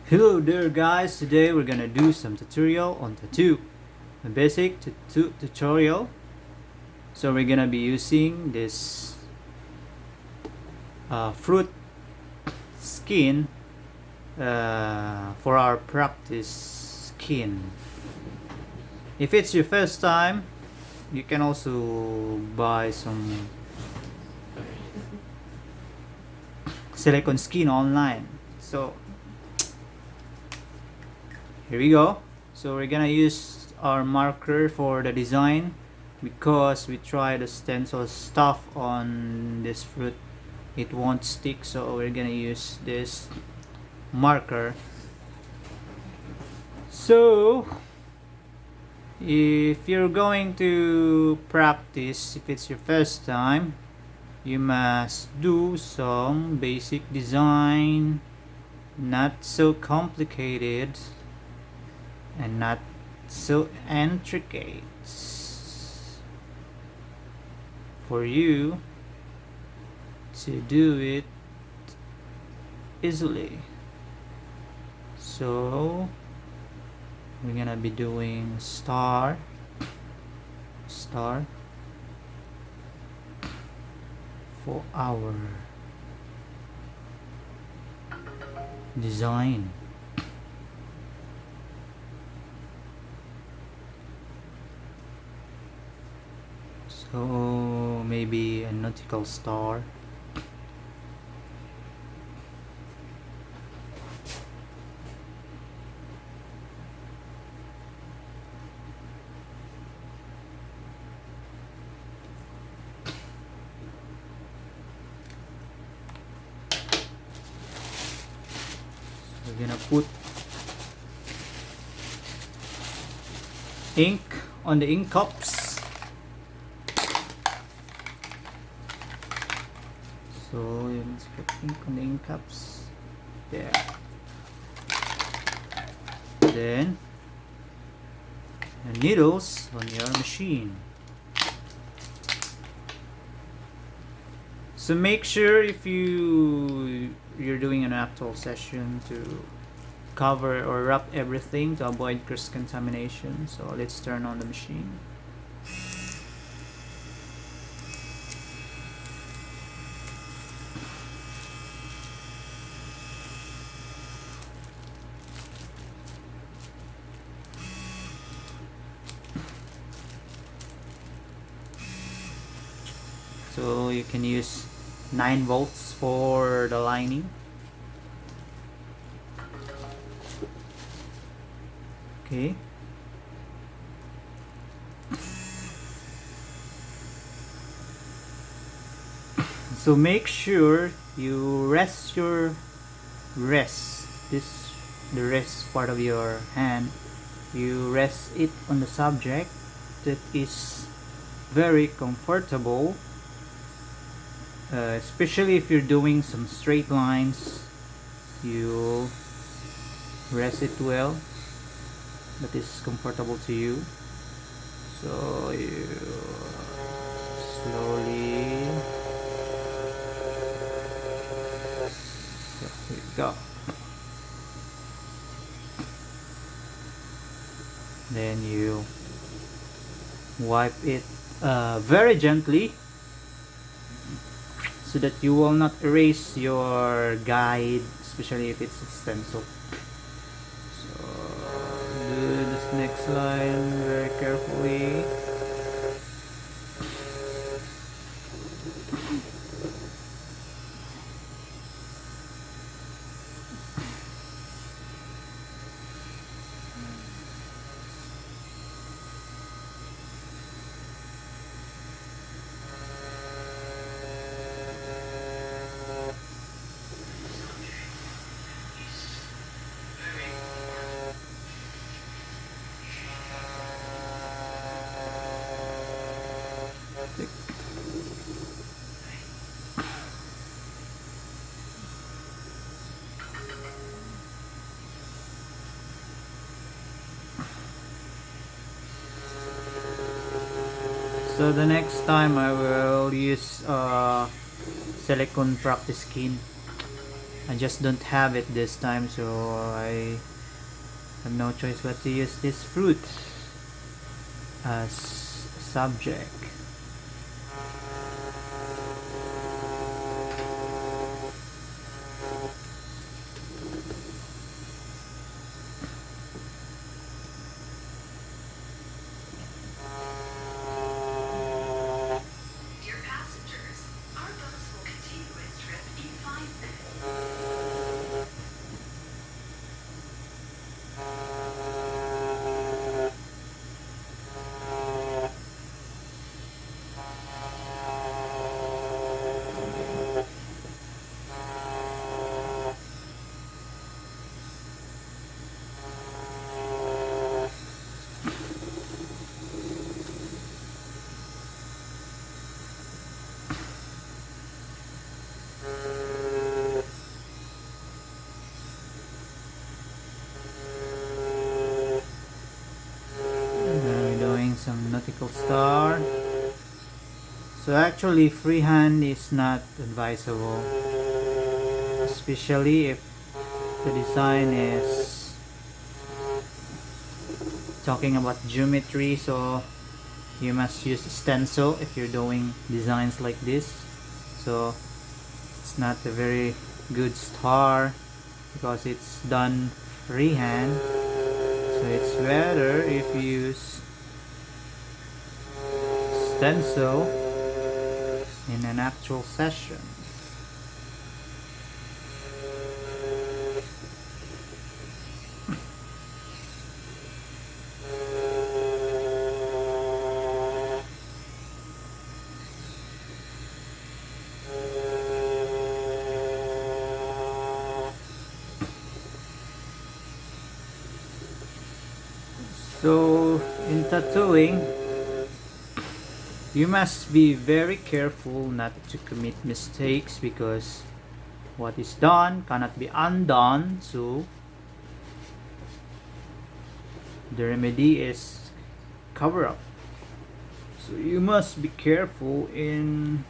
Hello there guys, today we're gonna do some tutorial on tattoo, a basic tattoo tutorial. So we're gonna be using this fruit skin for our practice skin. If it's your first time, you can also buy some silicone skin online. So here we go. So we're gonna use our marker for the design because we tried the stencil stuff on this fruit, it won't stick, so we're gonna use this marker. So if you're going to practice, if it's your first time, you must do some basic design, not so complicated and not so intricate, for you to do it easily. So we're gonna be doing star for our design. So maybe a nautical star. We're gonna put ink on the ink cups. So let's put ink on the ink cups. There. Then the needles on your machine. So make sure if you're doing an actual session to cover or wrap everything to avoid cross contamination. So let's turn on the machine. So you can use 9 volts for the lining. Okay. So make sure you rest the rest part of your hand, you rest it on the subject that is very comfortable, especially if you're doing some straight lines. You rest it well, that is comfortable to you. So you slowly, here we go. Then you wipe it very gently so that you will not erase your guide, especially if it's a stencil. So do this next line very carefully. So the next time I will use silicone practice skin. I just don't have it this time, so I have no choice but to use this fruit as subject. Some nautical star. So actually freehand is not advisable, especially if the design is talking about geometry, so you must use stencil if you're doing designs like this. So it's not a very good star because it's done freehand, so it's better if you use stencil in an actual session. So in tattooing, you must be very careful not to commit mistakes because what is done cannot be undone. So the remedy is cover up. So you must be careful in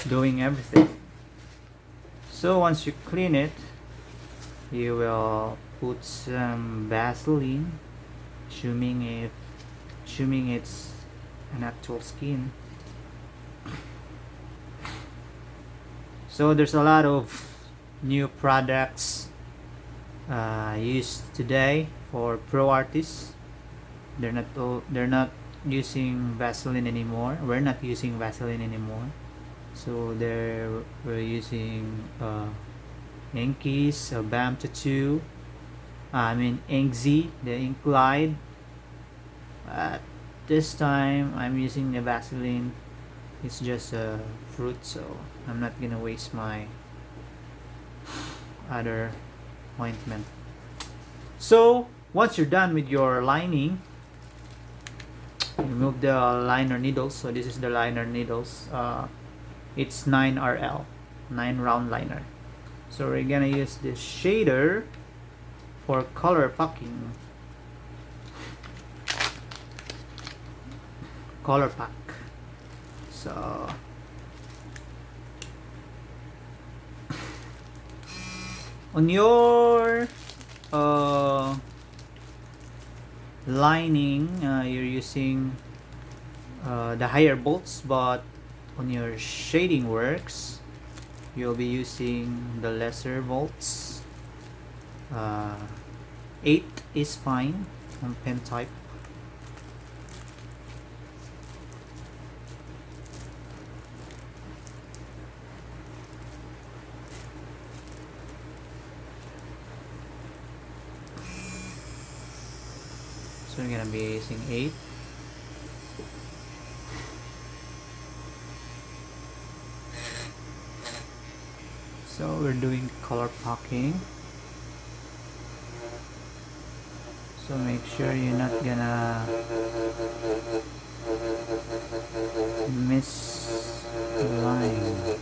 doing everything. So once you clean it, you will put some Vaseline, assuming it's an actual skin. So there's a lot of new products used today for pro artists. They're not using Vaseline anymore. We're not using Vaseline anymore. So we're using Inkies, BAM Tattoo, Inkzy, the ink glide. This time I'm using the Vaseline. It's just a fruit, so I'm not gonna waste my other ointment. So once you're done with your lining, remove the liner needles. So this is the liner needles. It's 9RL, 9 round liner. So we're gonna use this shader for color packing. Color pack. So on your lining, you're using the higher bolts, but on your shading works, you'll be using the lesser bolts. 8 is fine on pen type. So we're gonna be using 8. So we're doing color packing. So make sure you're not gonna miss the line.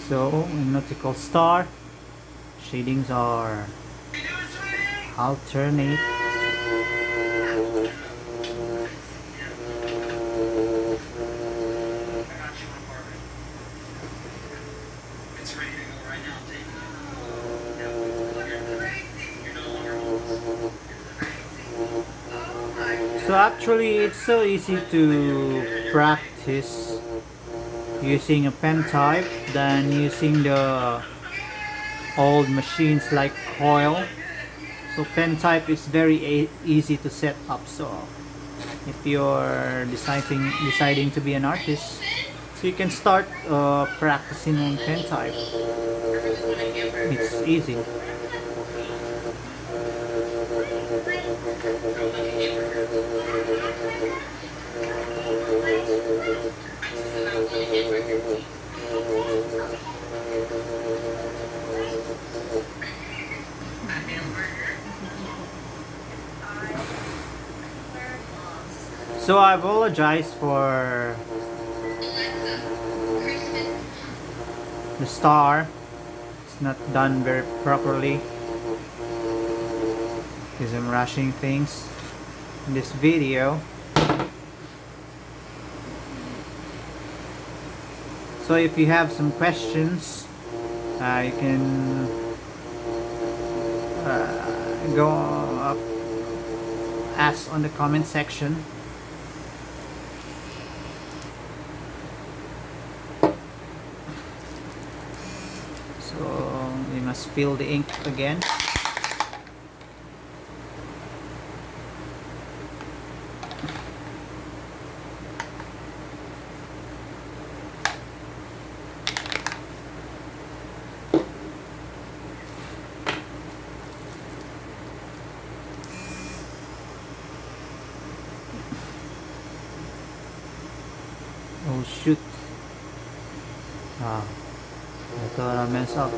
So in nautical star, shadings are alternate. So actually it's so easy to practice using a pen type than using the old machines like coil. So pen type is very easy to set up. So if you're deciding to be an artist, so you can start practicing on pen type. It's easy. So I apologize for the star. It's not done very properly because I'm rushing things in this video. So if you have some questions, you can go up, ask on the comment section. So we must fill the ink again. Oh shoot. I thought I messed up.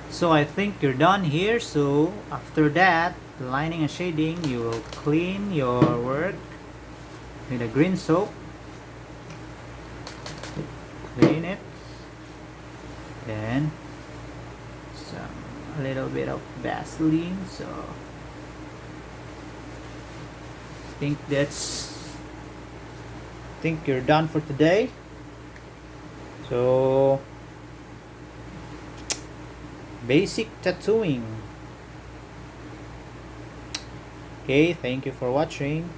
So I think you're done here. So after that, lining and shading, you will clean your work with a green soap. Clean it, then a little bit of Vaseline. So I think you're done for today. So basic tattooing. Okay, thank you for watching.